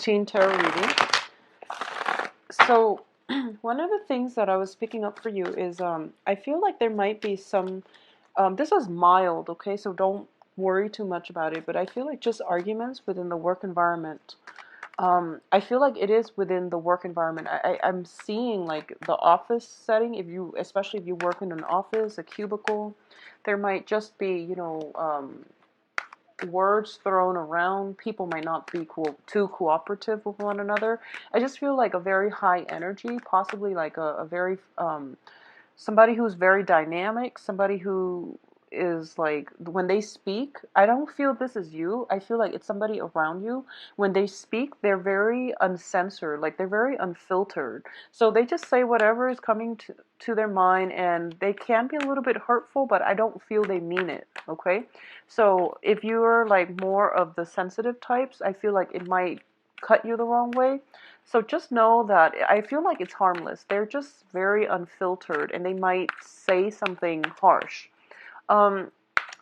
16 tarot reading. So one of the things that I was picking up for you is I feel like there might be some, this is mild, okay, so don't worry too much about it, but I feel like just arguments within the work environment. I feel like it is within the work environment. I'm seeing like the office setting, especially if you work in an office, a cubicle, there might just be, words thrown around. People might not be too cooperative with one another. I just feel like a very high energy, possibly like a very somebody who's very dynamic, somebody who is like, when they speak, I don't feel this is you. I feel like it's somebody around you. When they speak, they're very uncensored, like they're very unfiltered. So they just say whatever is coming to their mind, and they can be a little bit hurtful, but I don't feel they mean it, okay? So if you're like more of the sensitive types, I feel like it might cut you the wrong way. So just know that I feel like it's harmless. They're just very unfiltered, and they might say something harsh. Um,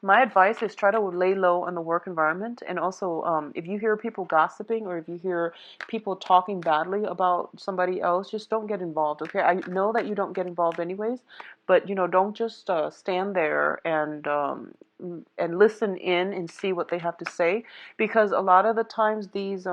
my advice is try to lay low on the work environment, and also if you hear people gossiping or if you hear people talking badly about somebody else, just don't get involved, okay? I know that you don't get involved anyways, but don't just stand there and listen in and see what they have to say, because a lot of the times these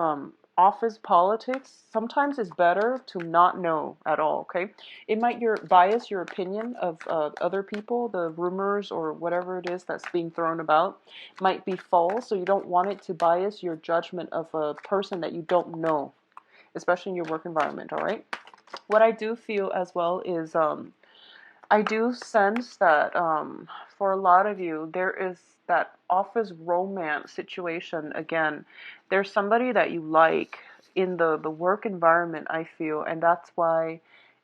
office politics, sometimes it's better to not know at all, okay? It might bias your opinion of other people. The rumors or whatever it is that's being thrown about might be false, so you don't want it to bias your judgment of a person that you don't know, especially in your work environment, all right? What I do feel as well is I do sense that for a lot of you, there is that office romance situation again. There's somebody that you like in the work environment, I feel, and that's why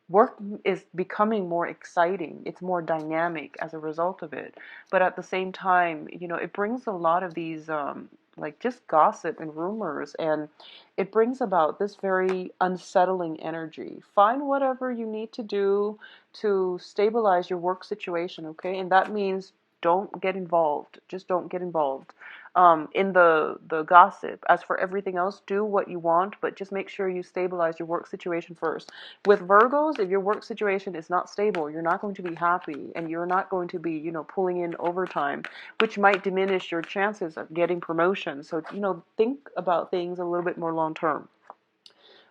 work is becoming more exciting. It's more dynamic as a result of it. But at the same time, it brings a lot of these like just gossip and rumors, and it brings about this very unsettling energy. Find whatever you need to do to stabilize your work situation, okay? And that means don't get involved. Just don't get involved in the gossip. As for everything else, do what you want, but just make sure you stabilize your work situation first. With Virgos, if your work situation is not stable, you're not going to be happy, and you're not going to be, pulling in overtime, which might diminish your chances of getting promotion. So, think about things a little bit more long term.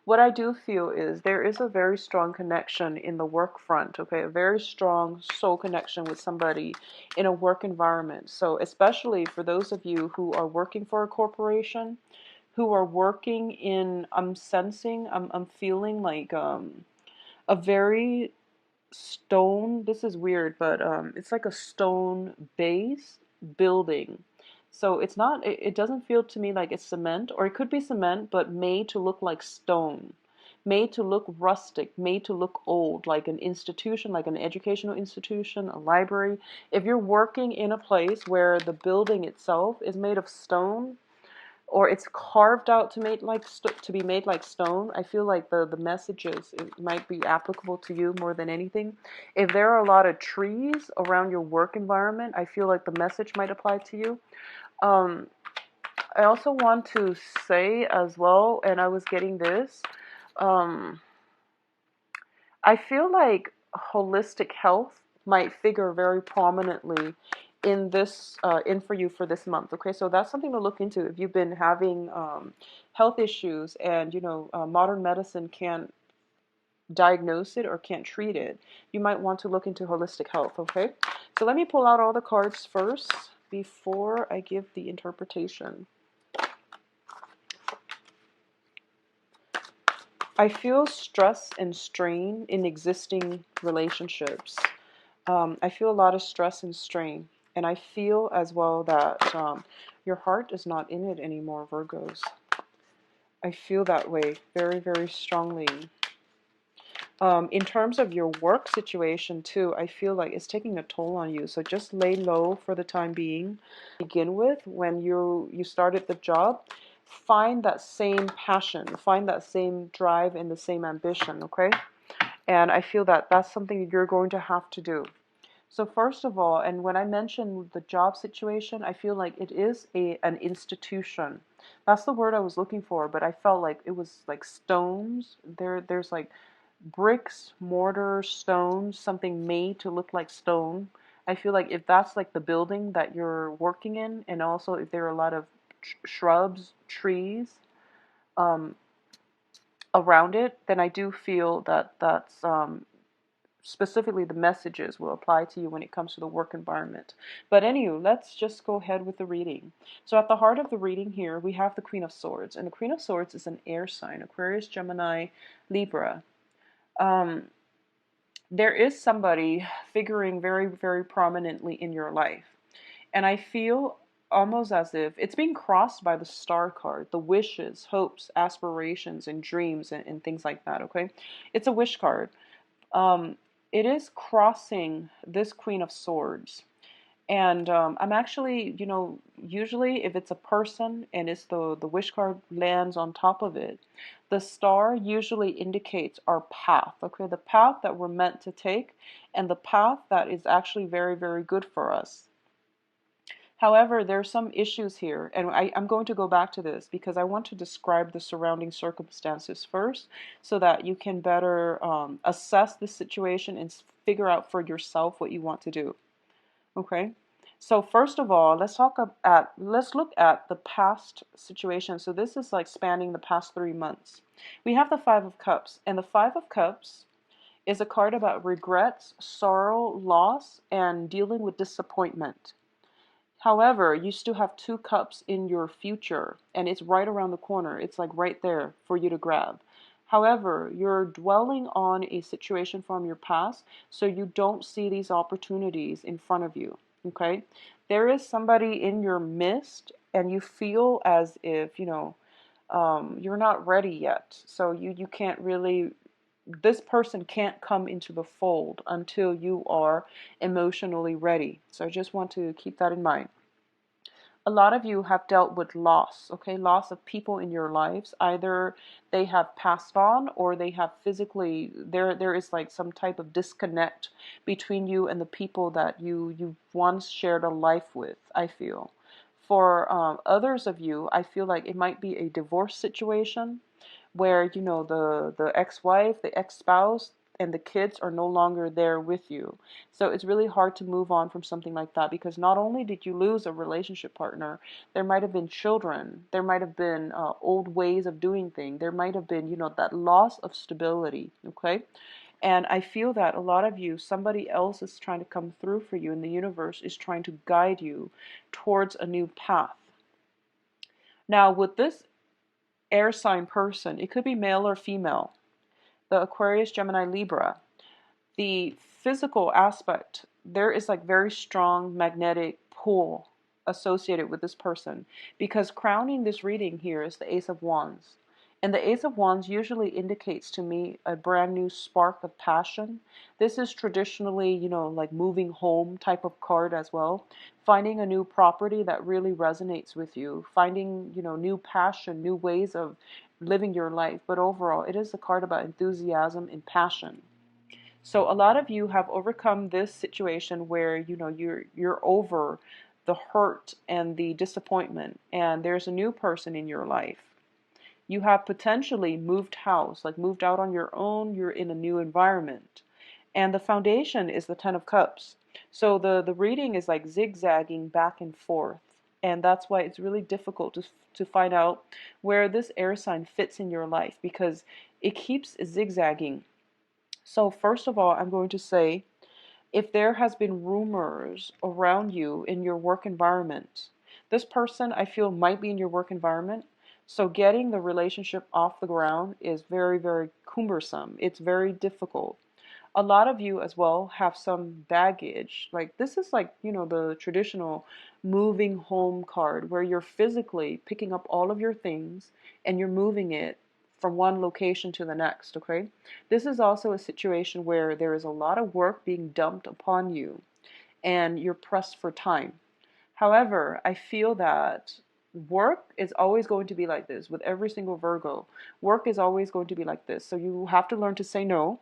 What I do feel is there is a very strong connection in the work front, okay? A very strong soul connection with somebody in a work environment. So especially for those of you who are working for a corporation, who are working in, I'm sensing, I'm feeling like a very stone, this is weird, but it's like a stone base building. So it's not, it doesn't feel to me like it's cement, or it could be cement, but made to look like stone, made to look rustic, made to look old, like an institution, like an educational institution, a library. If you're working in a place where the building itself is made of stone, or it's carved out to be made like stone, I feel like the messages, it might be applicable to you more than anything. If there are a lot of trees around your work environment, I feel like the message might apply to you. um, I also want to say as well, and I was getting this, um, I feel like holistic health might figure very prominently in this in for you for this month. Okay, so that's something to look into if you've been having health issues, and modern medicine can't diagnose it or can't treat it. You might want to look into holistic health. Okay, so let me pull out all the cards first before I give the interpretation. I feel stress and strain in existing relationships. I feel a lot of stress and strain. And I feel as well that your heart is not in it anymore, Virgos. I feel that way very, very strongly. In terms of your work situation too, I feel like it's taking a toll on you. So just lay low for the time being. Begin with, when you started the job, find that same passion, find that same drive and the same ambition, okay? And I feel that that's something you're going to have to do. So first of all, and when I mentioned the job situation, I feel like it is an institution. That's the word I was looking for, but I felt like it was like stones. There's like bricks, mortar, stones, something made to look like stone. I feel like if that's like the building that you're working in, and also if there are a lot of shrubs, trees, um, around it, then I do feel that that's specifically the messages will apply to you when it comes to the work environment. But anyway, let's just go ahead with the reading. So at the heart of the reading here, we have the Queen of Swords, and the Queen of Swords is an air sign: Aquarius, Gemini, Libra. Um, there is somebody figuring very, very prominently in your life. And I feel almost as if it's being crossed by the star card, the wishes, hopes, aspirations, and dreams, and things like that, okay? It's a wish card. Um, it is crossing this Queen of Swords. And I'm actually, usually if it's a person and it's the wish card lands on top of it, the star usually indicates our path, okay? The path that we're meant to take and the path that is actually very, very good for us. However, there are some issues here, and I'm going to go back to this because I want to describe the surrounding circumstances first so that you can better assess the situation and figure out for yourself what you want to do. Okay? So first of all, let's look at the past situation. So this is like spanning the past 3 months. We have the Five of Cups, and the Five of Cups is a card about regrets, sorrow, loss, and dealing with disappointment. However, you still have two cups in your future, and it's right around the corner. It's like right there for you to grab. However, you're dwelling on a situation from your past, so you don't see these opportunities in front of you. Okay? There is somebody in your midst, and you feel as if, you're not ready yet. So you can't really, this person can't come into the fold until you are emotionally ready. So I just want to keep that in mind. A lot of you have dealt with loss, okay? Loss of people in your lives. Either they have passed on or they have physically, there is like some type of disconnect between you and the people that you once shared a life with, I feel. For others of you, I feel like it might be a divorce situation where, the ex-wife, the ex-spouse, and the kids are no longer there with you. So it's really hard to move on from something like that because not only did you lose a relationship partner, there might have been children, there might have been old ways of doing things, there might have been, that loss of stability, okay? And I feel that a lot of you, somebody else is trying to come through for you, and the universe is trying to guide you towards a new path. Now, with this air sign person, it could be male or female, the Aquarius, Gemini, Libra, the physical aspect, there is like very strong magnetic pull associated with this person because crowning this reading here is the Ace of Wands. And the Ace of Wands usually indicates to me a brand new spark of passion. This is traditionally, like moving home type of card as well. Finding a new property that really resonates with you. Finding, new passion, new ways of living your life. But overall, it is a card about enthusiasm and passion. So a lot of you have overcome this situation where you're over the hurt and the disappointment, and there's a new person in your life. You have potentially moved house, like moved out on your own, you're in a new environment. And the foundation is the Ten of Cups. So the reading is like zigzagging back and forth. And that's why it's really difficult to find out where this air sign fits in your life because it keeps zigzagging. So first of all, I'm going to say, if there has been rumors around you in your work environment, this person I feel might be in your work environment. So getting the relationship off the ground is very, very cumbersome. It's very difficult. A lot of you as well have some baggage. Like this is like, the traditional moving home card where you're physically picking up all of your things and you're moving it from one location to the next, okay? This is also a situation where there is a lot of work being dumped upon you and you're pressed for time. However, I feel that work is always going to be like this with every single Virgo. Work is always going to be like this. So you have to learn to say no.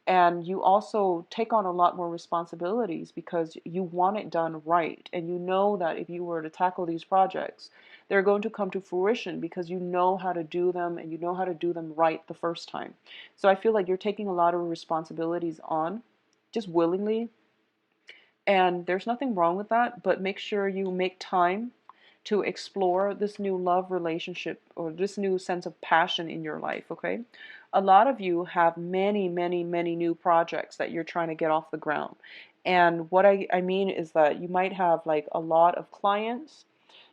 And you also take on a lot more responsibilities because you want it done right. And you know that if you were to tackle these projects, they're going to come to fruition because you know how to do them and you know how to do them right the first time. So I feel like you're taking a lot of responsibilities on just willingly, and there's nothing wrong with that, but make sure you make time to explore this new love relationship or this new sense of passion in your life, okay? A lot of you have many, many, many new projects that you're trying to get off the ground. And what I mean is that you might have like a lot of clients,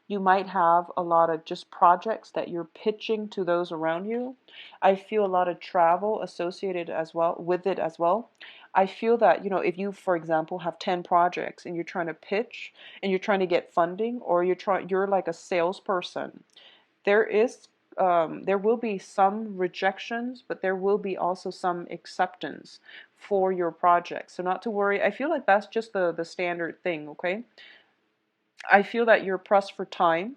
you might have a lot of just projects that you're pitching to those around you. I feel a lot of travel associated as well with it as well. I feel that, if you, for example, have 10 projects and you're trying to pitch and you're trying to get funding, or you're like a salesperson, there will be some rejections, but there will be also some acceptance for your project. So not to worry. I feel like that's just the standard thing, okay? I feel that you're pressed for time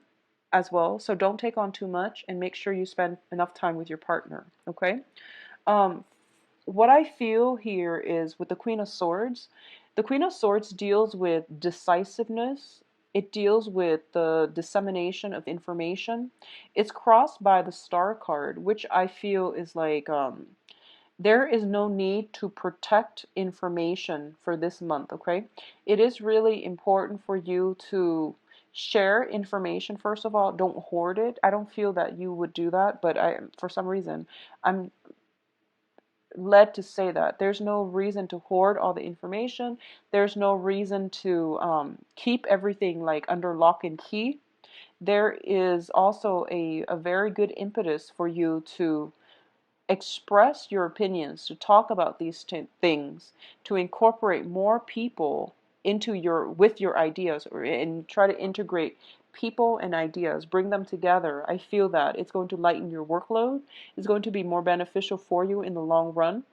as well, so don't take on too much and make sure you spend enough time with your partner, okay? Um, what I feel here is with the Queen of Swords, the Queen of Swords deals with decisiveness. It deals with the dissemination of information. It's crossed by the Star card, which I feel is like there is no need to protect information for this month, okay? It is really important for you to share information. First of all, don't hoard it. I don't feel that you would do that, but for some reason, I'm led to say that. There's no reason to hoard all the information. There's no reason to keep everything like under lock and key. There is also a very good impetus for you to express your opinions, to talk about these things, to incorporate more people into with your ideas, and try to integrate people and ideas, bring them together. I feel that it's going to lighten your workload. It's going to be more beneficial for you in the long run.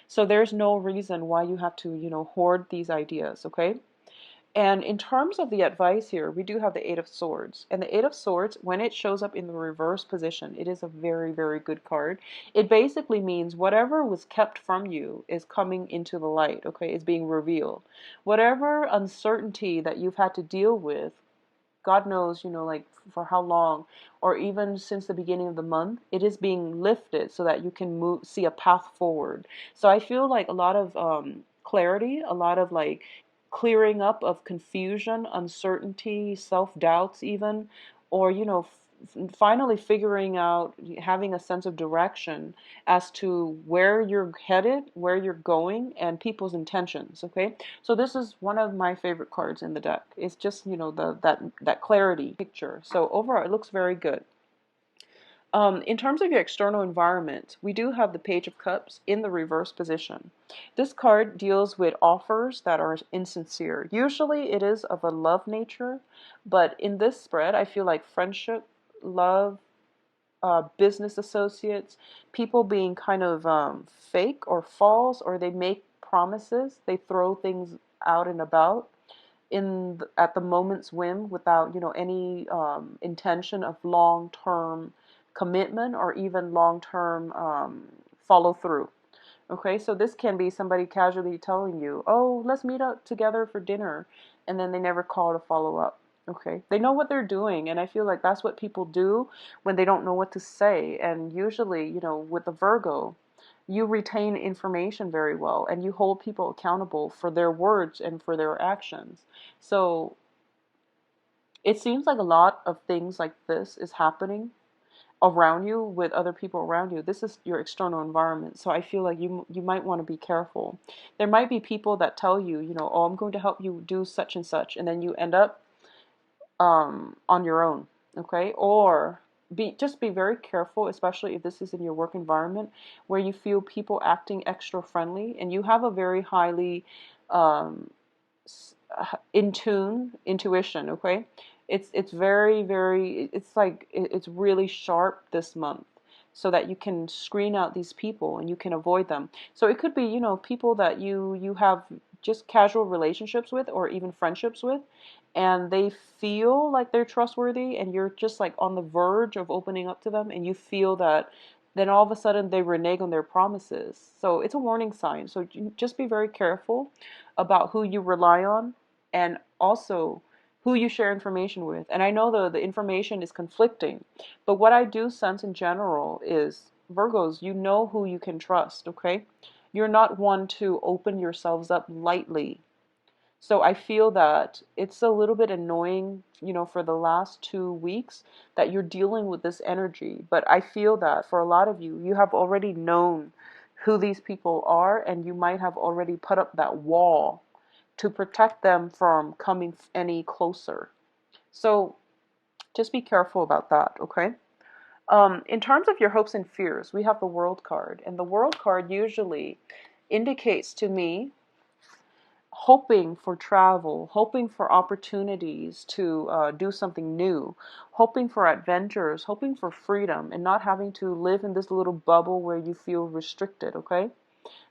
So there's no reason why you have to, hoard these ideas, okay? And in terms of the advice here, we do have the Eight of Swords. And the Eight of Swords, when it shows up in the reverse position, it is a very, very good card. It basically means whatever was kept from you is coming into the light, okay? It's being revealed. Whatever uncertainty that you've had to deal with, God knows, like for how long, or even since the beginning of the month, it is being lifted so that you can see a path forward. So I feel like a lot of clarity, a lot of like clearing up of confusion, uncertainty, self-doubts even, or, finally figuring out, having a sense of direction as to where you're headed, where you're going, and people's intentions, okay? So this is one of my favorite cards in the deck. It's just, that clarity picture. So overall, it looks very good. In terms of your external environment, we do have the Page of Cups in the reverse position. This card deals with offers that are insincere. Usually it is of a love nature, but in this spread, I feel like friendship, love, business associates, people being kind of fake or false, or they make promises, they throw things out and about at the moment's whim without any intention of long-term commitment or even long-term follow through. Okay, so this can be somebody casually telling you, oh, let's meet up together for dinner, and then they never call to follow up. Okay, they know what they're doing, and I feel like that's what people do when they don't know what to say. And usually, with the Virgo, you retain information very well, and you hold people accountable for their words and for their actions. So it seems like a lot of things like this is happening around you with other people around you. This is your external environment. So I feel like you might want to be careful. There might be people that tell you, oh, I'm going to help you do such and such, and then you end up on your own, okay? Or just be very careful, especially if this is in your work environment where you feel people acting extra friendly and you have a very highly um, intuition, okay? It's very, very, it's like it's really sharp this month, so that you can screen out these people and you can avoid them. So it could be, people that you have just casual relationships with or even friendships with, and they feel like they're trustworthy and you're just like on the verge of opening up to them, and you feel that then all of a sudden they renege on their promises. So it's a warning sign. So just be very careful about who you rely on, and also who you share information with. And I know the information is conflicting, but what I do sense in general is, Virgos, you know who you can trust, okay? You're not one to open yourselves up lightly. So I feel that it's a little bit annoying, for the last 2 weeks that you're dealing with this energy. But I feel that for a lot of you, you have already known who these people are, and you might have already put up that wall to protect them from coming any closer. So just be careful about that, okay? In terms of your hopes and fears, we have the World card, and the World card usually indicates to me hoping for travel, hoping for opportunities to do something new, hoping for adventures, hoping for freedom, and not having to live in this little bubble where you feel restricted, okay?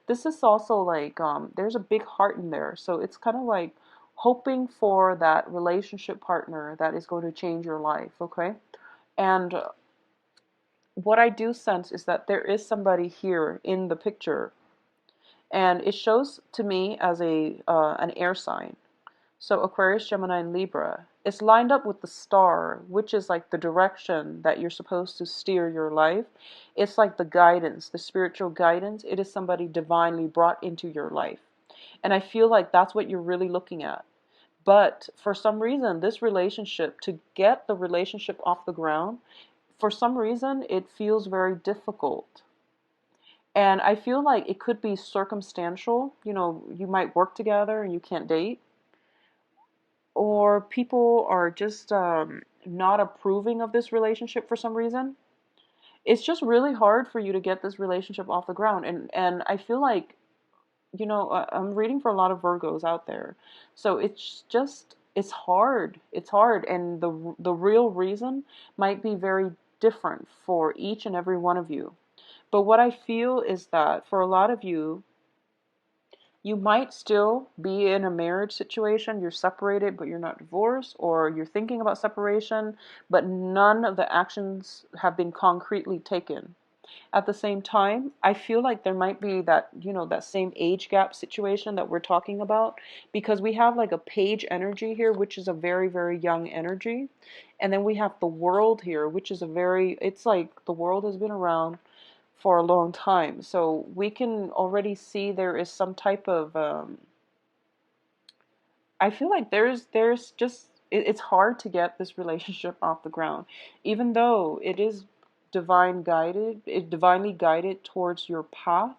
This is also like, there's a big heart in there. So it's kind of like hoping for that relationship partner that is going to change your life, okay? And what I do sense is that there is somebody here in the picture, and it shows to me as an air sign. So Aquarius, Gemini, and Libra. It's lined up with the star, which is like the direction that you're supposed to steer your life. It's like the guidance, the spiritual guidance. It is somebody divinely brought into your life. And I feel like that's what you're really looking at. But for some reason, this relationship, to get the relationship off the ground, for some reason, it feels very difficult. And I feel like it could be circumstantial. You might work together and you can't date, or people are just not approving of this relationship for some reason. It's just really hard for you to get this relationship off the ground. And I feel like, I'm reading for a lot of Virgos out there. So it's hard. It's hard. And the real reason might be very different for each and every one of you. But what I feel is that for a lot of you, you might still be in a marriage situation. You're separated, but you're not divorced, or you're thinking about separation, but none of the actions have been concretely taken. At the same time, I feel like there might be that, that same age gap situation that we're talking about, because we have like a page energy here, which is a very, very young energy. And then we have the world here, which is it's like the world has been around for a long time. So we can already see there is some type of, I feel like there's just, it's hard to get this relationship off the ground, even though it is divinely guided towards your path.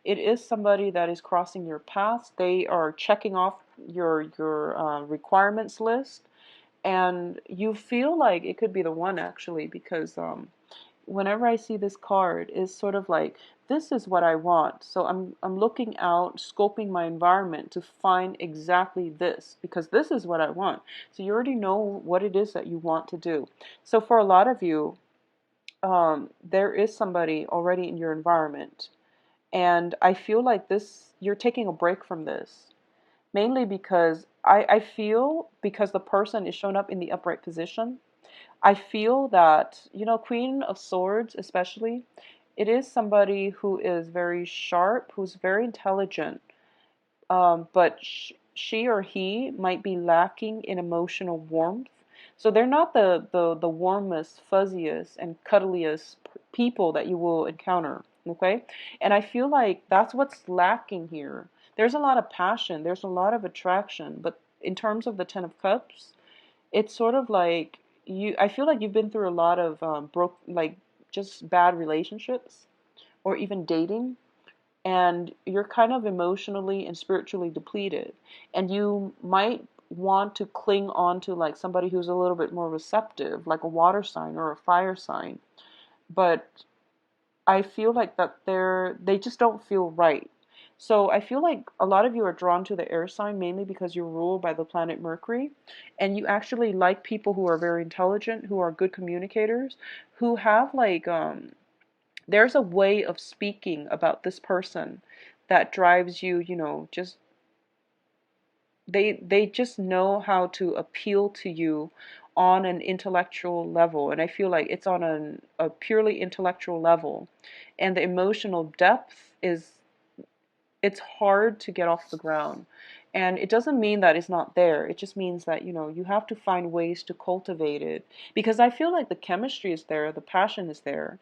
It is somebody that is crossing your path. They are checking off your requirements list, and you feel like it could be the one, actually, because whenever I see this card, is sort of like, this is what I want. So I'm looking out, scoping my environment to find exactly this, because this is what I want. So you already know what it is that you want to do. So for a lot of you, there is somebody already in your environment, and I feel like you're taking a break from this, mainly because I feel, because the person is shown up in the upright position. I feel that, Queen of Swords especially, it is somebody who is very sharp, who's very intelligent, but she or he might be lacking in emotional warmth. So they're not the warmest, fuzziest, and cuddliest people that you will encounter, okay? And I feel like that's what's lacking here. There's a lot of passion, there's a lot of attraction, but in terms of the Ten of Cups, it's sort of like I feel like you've been through a lot of just bad relationships, or even dating, and you're kind of emotionally and spiritually depleted, and you might want to cling on to like somebody who's a little bit more receptive, like a water sign or a fire sign, but I feel like that they just don't feel right. So I feel like a lot of you are drawn to the air sign, mainly because you're ruled by the planet Mercury, and you actually like people who are very intelligent, who are good communicators, who have like there's a way of speaking about this person that drives you, they just know how to appeal to you on an intellectual level, and I feel like it's on a purely intellectual level, and the emotional depth is, it's hard to get off the ground. And it doesn't mean that it's not there. It just means that, you have to find ways to cultivate it. Because I feel like the chemistry is there, the passion is there.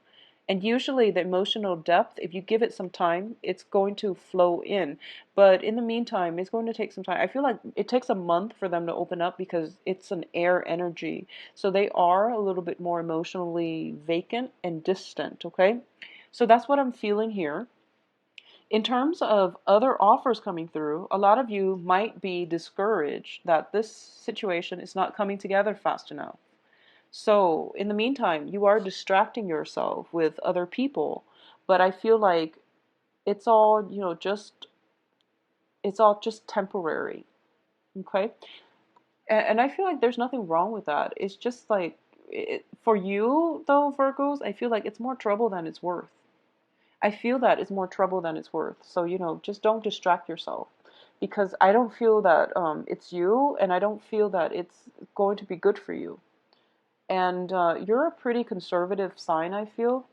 And usually the emotional depth, if you give it some time, it's going to flow in. But in the meantime, it's going to take some time. I feel like it takes a month for them to open up because it's an air energy. So they are a little bit more emotionally vacant and distant, okay? So that's what I'm feeling here. In terms of other offers coming through, a lot of you might be discouraged that this situation is not coming together fast enough. So, in the meantime, you are distracting yourself with other people, but I feel like it's all, it's all just temporary. Okay? And I feel like there's nothing wrong with that. It's just like, for you, though, Virgos, I feel like it's more trouble than it's worth. I feel that it's more trouble than it's worth. So, just don't distract yourself. Because I don't feel that it's you, and I don't feel that it's going to be good for you. And you're a pretty conservative sign, I feel,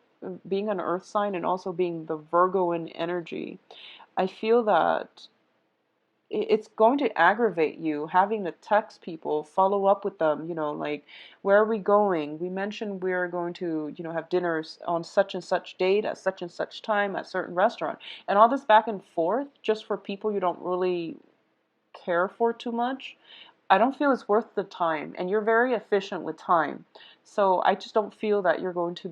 being an earth sign and also being the Virgoan energy. I feel that it's going to aggravate you having to text people, follow up with them, like, where are we going? We mentioned we're going to, have dinners on such and such date at such and such time at certain restaurant. And all this back and forth just for people you don't really care for too much. I don't feel it's worth the time, and you're very efficient with time. So I just don't feel that you're going to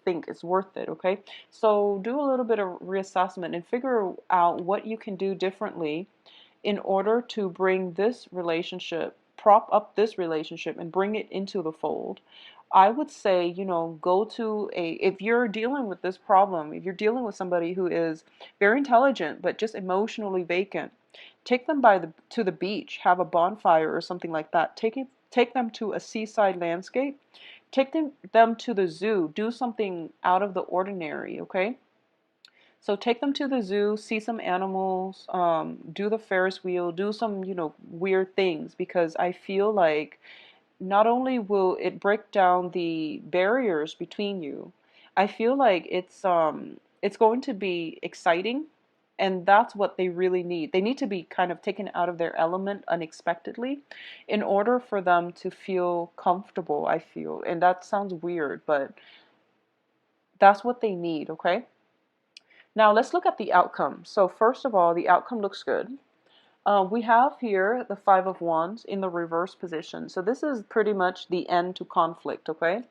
think it's worth it, okay? So do a little bit of reassessment and figure out what you can do differently in order to bring this relationship, prop up this relationship and bring it into the fold. I would say, go to if you're dealing with this problem, if you're dealing with somebody who is very intelligent but just emotionally vacant, take them to the beach, have a bonfire or something like that. Take them to a seaside landscape. Take them to the zoo. Do something out of the ordinary, okay? So take them to the zoo, see some animals, do the Ferris wheel, do some, weird things, because I feel like not only will it break down the barriers between you, I feel like it's going to be exciting, and that's what they really need. They need to be kind of taken out of their element unexpectedly in order for them to feel comfortable, I feel. And that sounds weird, but that's what they need, okay? Now let's look at the outcome. So first of all, the outcome looks good. We have here the Five of Wands in the reverse position. So this is pretty much the end to conflict, okay?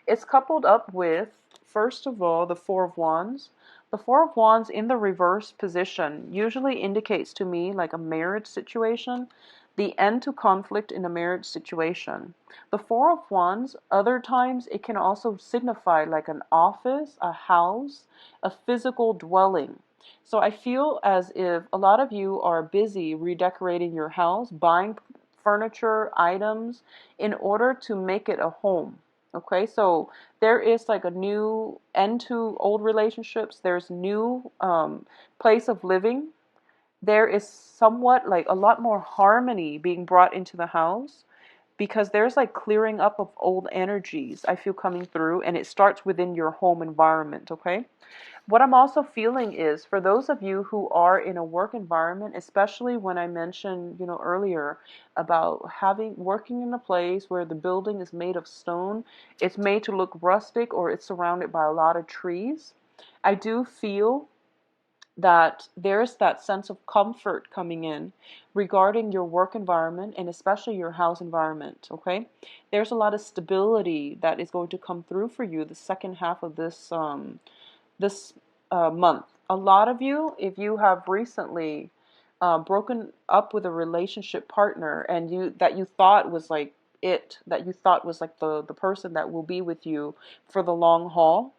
It's coupled up with, first of all, the Four of Wands. The Four of Wands in the reverse position usually indicates to me like a marriage situation, the end to conflict in a marriage situation. The Four of Wands, other times it can also signify like an office, a house, a physical dwelling. So I feel as if a lot of you are busy redecorating your house, buying furniture, items in order to make it a home. Okay, so there is like a new end to old relationships. There's new place of living. There is somewhat like a lot more harmony being brought into the house because there's like clearing up of old energies I feel coming through, and it starts within your home environment, okay? What I'm also feeling is for those of you who are in a work environment, especially when I mentioned, earlier about working in a place where the building is made of stone, it's made to look rustic or it's surrounded by a lot of trees. I do feel that there's that sense of comfort coming in regarding your work environment and especially your house environment, okay? There's a lot of stability that is going to come through for you the second half of this month. A lot of you, if you have recently broken up with a relationship partner and you thought was like that you thought was like the person that will be with you for the long haul,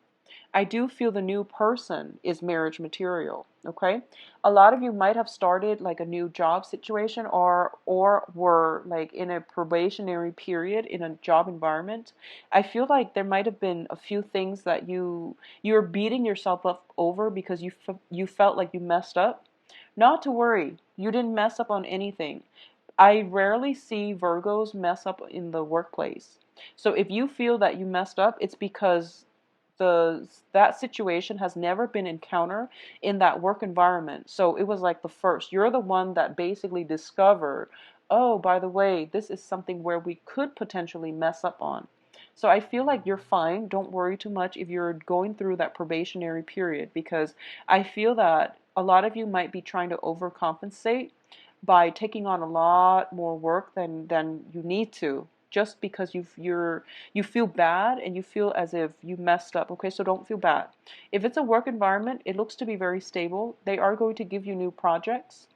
I do feel the new person is marriage material, okay? A lot of you might have started like a new job situation or were like in a probationary period in a job environment. I feel like there might have been a few things that you're beating yourself up over because you felt like you messed up. Not to worry, you didn't mess up on anything. I rarely see Virgos mess up in the workplace. So if you feel that you messed up, it's because that situation has never been encountered in that work environment. So it was like the first. You're the one that basically discovered, oh, by the way, this is something where we could potentially mess up on. So I feel like you're fine. Don't worry too much if you're going through that probationary period, because I feel that a lot of you might be trying to overcompensate by taking on a lot more work than you need to, just because you feel bad and you feel as if you messed up. Okay, so don't feel bad. If it's a work environment, it looks to be very stable. They are going to give you new projects.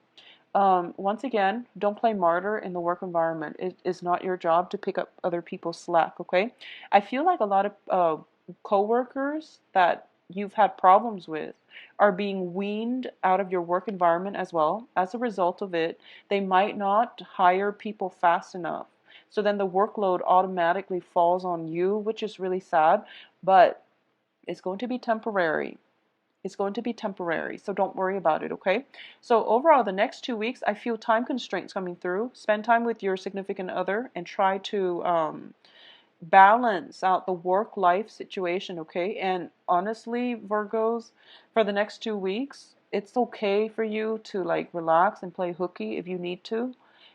Once again, don't play martyr in the work environment. It is not your job to pick up other people's slack, okay? I feel like a lot of coworkers that you've had problems with are being weaned out of your work environment as well. As a result of it, they might not hire people fast enough. So then the workload automatically falls on you, which is really sad, but it's going to be temporary. It's going to be temporary, so don't worry about it, okay? So overall, the next 2 weeks, I feel time constraints coming through. Spend time with your significant other and try to balance out the work-life situation, okay? And honestly, Virgos, for the next 2 weeks, it's okay for you to like relax and play hooky if you need to.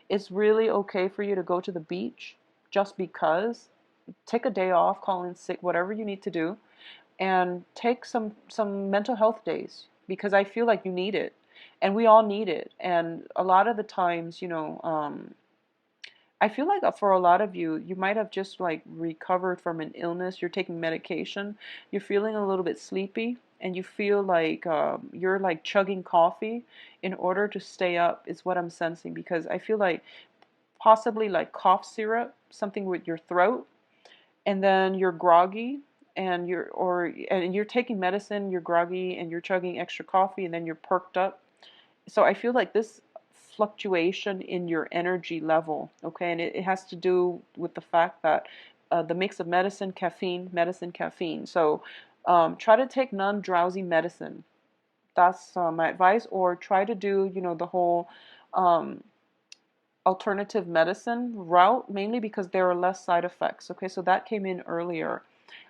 It's really okay for you to go to the beach just because. Take a day off, call in sick, whatever you need to do, and take some mental health days, because I feel like you need it, and we all need it. And a lot of the times, I feel like for a lot of you, you might have just like recovered from an illness. You're taking medication. You're feeling a little bit sleepy, and you feel like you're like chugging coffee in order to stay up. Is what I'm sensing, because I feel like possibly like cough syrup, something with your throat, and then you're groggy, and you're taking medicine, you're groggy, and you're chugging extra coffee, and then you're perked up. So I feel like this fluctuation in your energy level, okay, and it has to do with the fact that the mix of medicine, caffeine. So try to take non-drowsy medicine. That's my advice. Or try to do, the whole um, alternative medicine route, mainly because there are less side effects. Okay, so that came in earlier.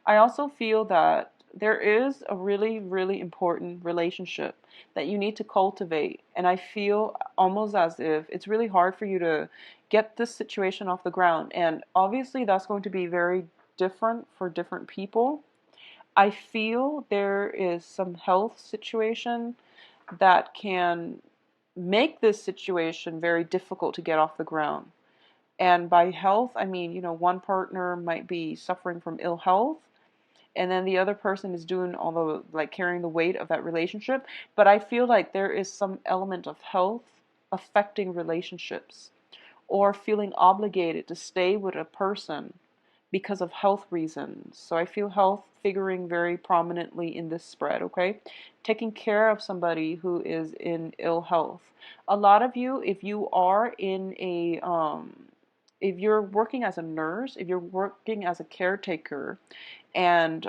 I also feel that there is a really, really important relationship that you need to cultivate. And I feel almost as if it's really hard for you to get this situation off the ground. And obviously, that's going to be very different for different people. I feel there is some health situation that can make this situation very difficult to get off the ground. And by health, I mean, one partner might be suffering from ill health, and then the other person is doing all the like carrying the weight of that relationship. But I feel like there is some element of health affecting relationships, or feeling obligated to stay with a person because of health reasons. So I feel health figuring very prominently in this spread, okay? Taking care of somebody who is in ill health. A lot of you, if you are in if you're working as a nurse, if you're working as a caretaker, and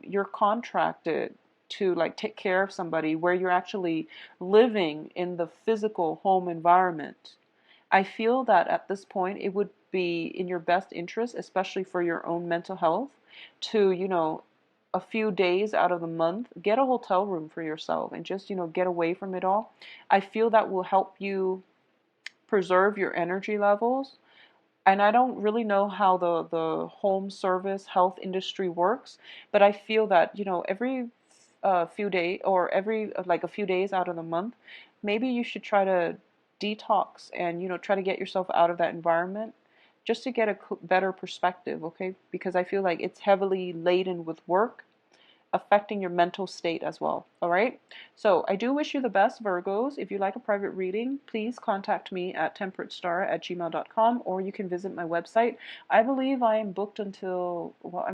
you're contracted to like take care of somebody where you're actually living in the physical home environment, I feel that at this point it would be in your best interest, especially for your own mental health, to, a few days out of the month, get a hotel room for yourself and just, get away from it all. I feel that will help you preserve your energy levels. And I don't really know how the home service health industry works, but I feel that, every few days, or every like a few days out of the month, maybe you should try to detox and, try to get yourself out of that environment just to get a better perspective, okay? Because I feel like it's heavily laden with work, affecting your mental state as well. All right. So I do wish you the best, Virgos. If you'd like a private reading, please contact me at temperatestar@gmail.com, or you can visit my website. I believe I am booked until, well,